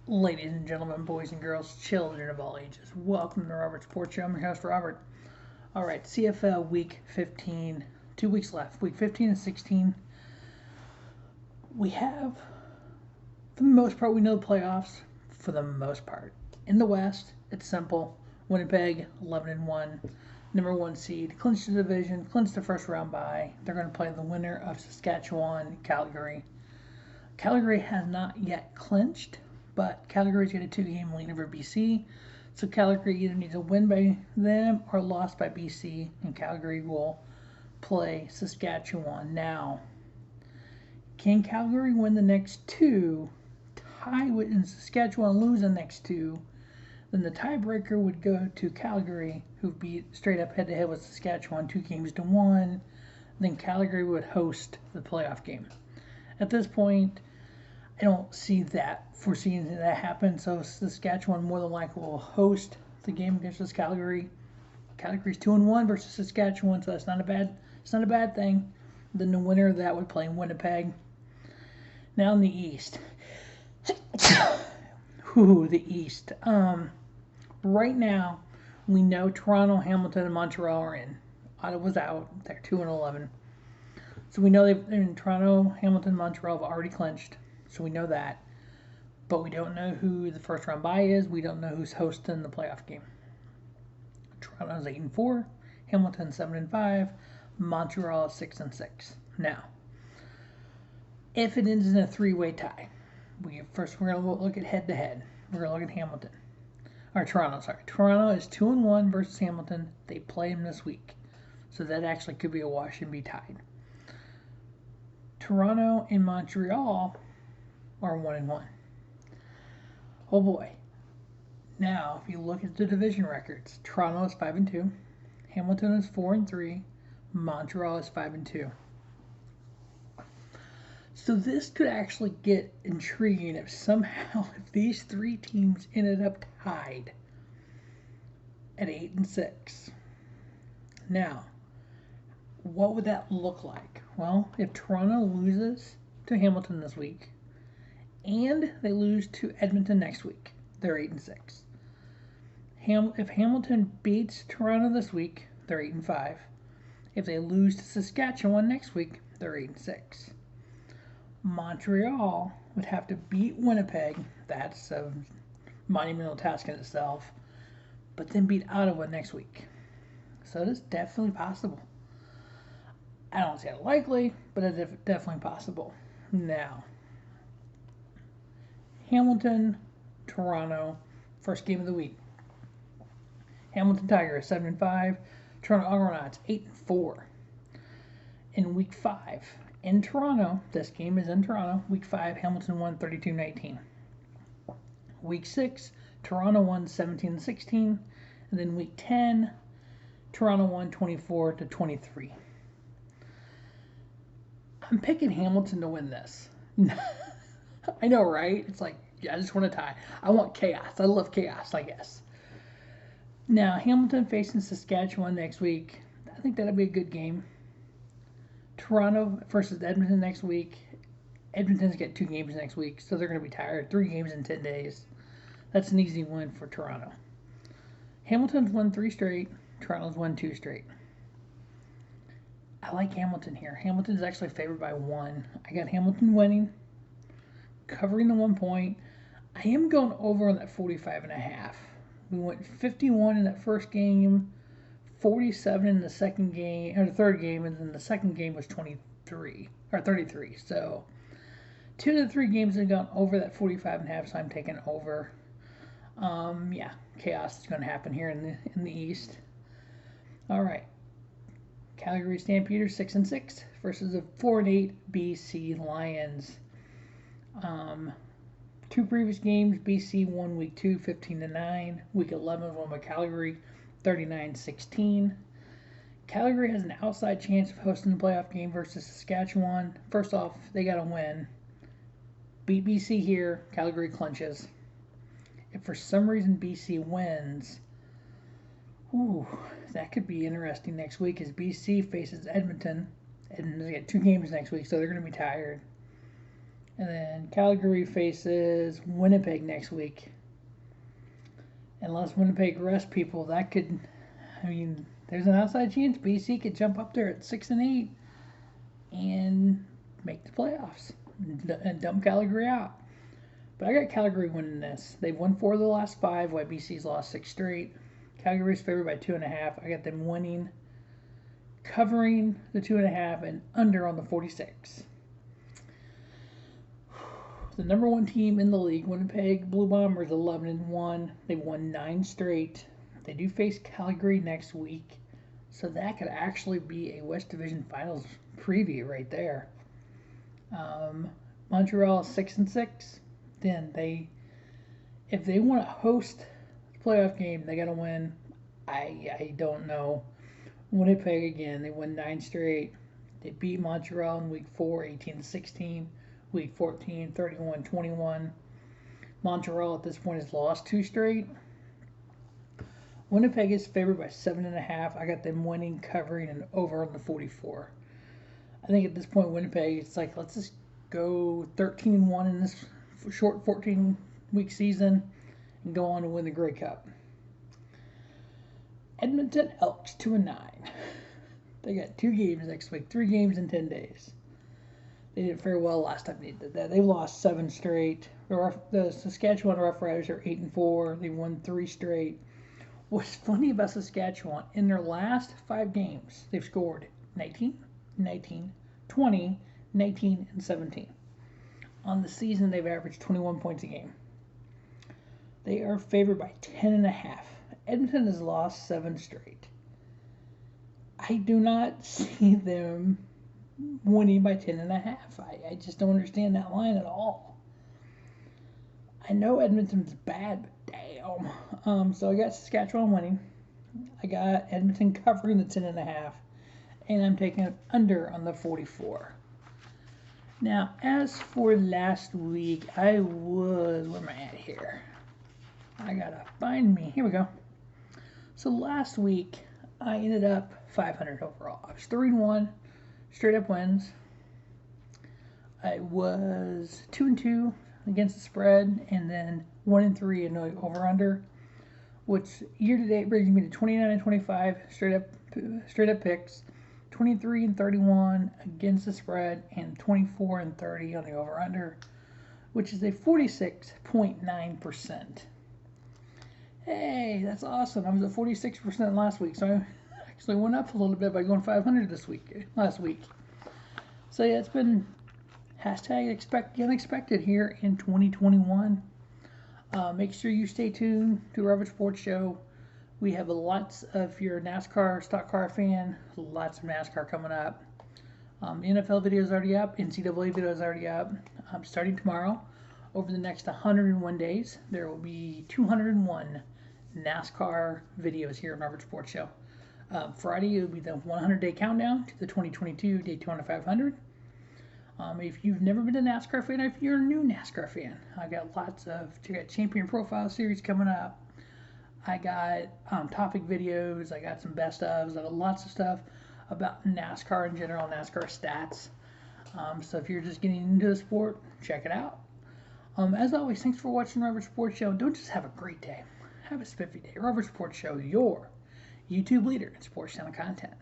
Ladies and gentlemen, boys and girls, children of all ages, welcome to the Robert Sports Show. I'm your host, Robert. All right, CFL Week 15, 2 weeks left. Week 15 and 16. We have, for the most part, we know the playoffs. For the most part, in the West, it's simple. Winnipeg, 11-1, number 1 seed, clinched the division, clinched the first round bye. They're going to play the winner of Saskatchewan, Calgary. Calgary has not yet clinched, but Calgary's got a 2-game lead over BC. So Calgary either needs a win by them or lost by BC, and Calgary will play Saskatchewan. Now, can Calgary win the next two, tie with and Saskatchewan lose the next two? Then the tiebreaker would go to Calgary, who beat straight up head-to-head with Saskatchewan 2-1. Then Calgary would host the playoff game. At this point, I don't foreseeing that happen. So Saskatchewan more than likely will host the game against Calgary. Calgary's 2-1 versus Saskatchewan, so it's not a bad thing. Then the winner of that would play in Winnipeg. Now in the East. The East. Right now, we know Toronto, Hamilton, and Montreal are in. Ottawa's out. They're 2-11. So we know in Toronto, Hamilton, Montreal have already clinched. So we know that. But we don't know who the first round bye is. We don't know who's hosting the playoff game. Toronto's 8-4, Hamilton 7-5, Montreal is 6-6. Now, if it ends in a 3-way tie, we're going to look at head-to-head. We're going to look at Hamilton. Or Toronto, sorry. Toronto is 2-1 versus Hamilton. They play them this week. So that actually could be a wash and be tied. Toronto and Montreal are 1-1. Oh boy. Now, if you look at the division records, Toronto is 5-2, Hamilton is 4-3, Montreal is 5-2. So this could actually get intriguing if somehow if these three teams ended up tied at 8-6. Now, what would that look like? Well, if Toronto loses to Hamilton this week and they lose to Edmonton next week, they're 8-6. If Hamilton beats Toronto this week, they're 8-5. If they lose to Saskatchewan next week, they're 8-6. Montreal would have to beat Winnipeg. That's a monumental task in itself. But then beat Ottawa next week. So it is definitely possible. I don't say it likely, but it's definitely possible. Now, Hamilton, Toronto, first game of the week. Hamilton Tigers 7-5, Toronto Argonauts 8-4. In week 5, in Toronto, this game is in Toronto. Week 5, Hamilton won 32-19. Week 6, Toronto won 17-16, and then week 10, Toronto won 24-23. I'm picking Hamilton to win this. I know, right? It's like, I just want to tie. I want chaos. I love chaos, I guess. Now, Hamilton facing Saskatchewan next week. I think that'll be a good game. Toronto versus Edmonton next week. Edmonton's got 2 games next week, so they're going to be tired. 3 games in 10 days. That's an easy win for Toronto. Hamilton's won 3 straight. Toronto's won 2 straight. I like Hamilton here. Hamilton's actually favored by 1. I got Hamilton winning, covering the 1 point. I am going over on that 45.5. We went 51 in that first game, 47 in the second game, or the third game, and then the second game was 33. So 2 of the 3 games have gone over that 45.5, so I'm taking over. Yeah, chaos is going to happen here in the East. All right. Calgary Stampeders 6-6 versus the 4-8 BC Lions. 2 previous games, BC won week 2, 15-9. Week 11 was won by Calgary, 39-16. Calgary has an outside chance of hosting the playoff game versus Saskatchewan. First off, they got to win. Beat BC here, Calgary clinches. If for some reason BC wins, that could be interesting next week as BC faces Edmonton. Edmonton's got 2 games next week, so they're going to be tired. And then Calgary faces Winnipeg next week. Unless Winnipeg rests people, that could, there's an outside chance BC could jump up there at 6-8 and make the playoffs and dump Calgary out. But I got Calgary winning this. They've won 4 of the last 5, while BC's lost 6 straight. Calgary's favored by 2.5. I got them winning, covering the 2.5, and under on the 46. The number 1 team in the league, Winnipeg Blue Bombers, 11-1. They've won 9 straight. They do face Calgary next week, so that could actually be a West Division Finals preview right there. Montreal 6-6. Then if they want to host the playoff game, they got to win. I don't know. Winnipeg again. They won 9 straight. They beat Montreal in week 4, 18-16. Week 14, 31-21. Montreal at this point has lost 2 straight. Winnipeg is favored by 7.5. I got them winning, covering, and over on the 44. I think at this point, Winnipeg, it's like, let's just go 13-1 in this short 14-week season and go on to win the Grey Cup. Edmonton Elks 2-9. They got 2 games next week, 3 games in 10 days. They did very well last time they did that. They lost 7 straight. The Saskatchewan Roughriders are 8-4. They won 3 straight. What's funny about Saskatchewan, in their last 5 games, they've scored 19, 19, 20, 19, and 17. On the season, they've averaged 21 points a game. They are favored by 10.5. Edmonton has lost 7 straight. I do not see them winning by 10.5. I just don't understand that line at all. I know Edmonton's bad, but damn. So I got Saskatchewan winning. I got Edmonton covering the 10.5, and I'm taking it under on the 44. Now, as for last week, where am I at here? I gotta find me. Here we go. So last week, I ended up 500 overall. I was 3-1. Straight up wins. I was 2-2 against the spread, and then 1-3 in the over/under, which year to date brings me to 29-25 straight up picks, 23-31 against the spread, and 24-30 on the over/under, which is a 46.9%. Hey, that's awesome! I was at 46% last week, so I actually went up a little bit by going 500 last week. So yeah, it's been #expect the unexpected here in 2021. Make sure you stay tuned to Robert Sports Show. We have lots of, if you're a NASCAR stock car fan, lots of NASCAR coming up. NFL video is already up. NCAA video is already up. Starting tomorrow, over the next 101 days, there will be 201 NASCAR videos here on Robert Sports Show. Friday, it will be the 100-day countdown to the 2022 Daytona 500. If you've never been a NASCAR fan, if you're a new NASCAR fan, I got Champion Profile Series coming up. I got topic videos. I got some best ofs. I got lots of stuff about NASCAR in general, NASCAR stats. So if you're just getting into the sport, check it out. As always, thanks for watching Robert Sports Show. Don't just have a great day. Have a spiffy day. Robert Sports Show, your YouTube leader in sports channel content.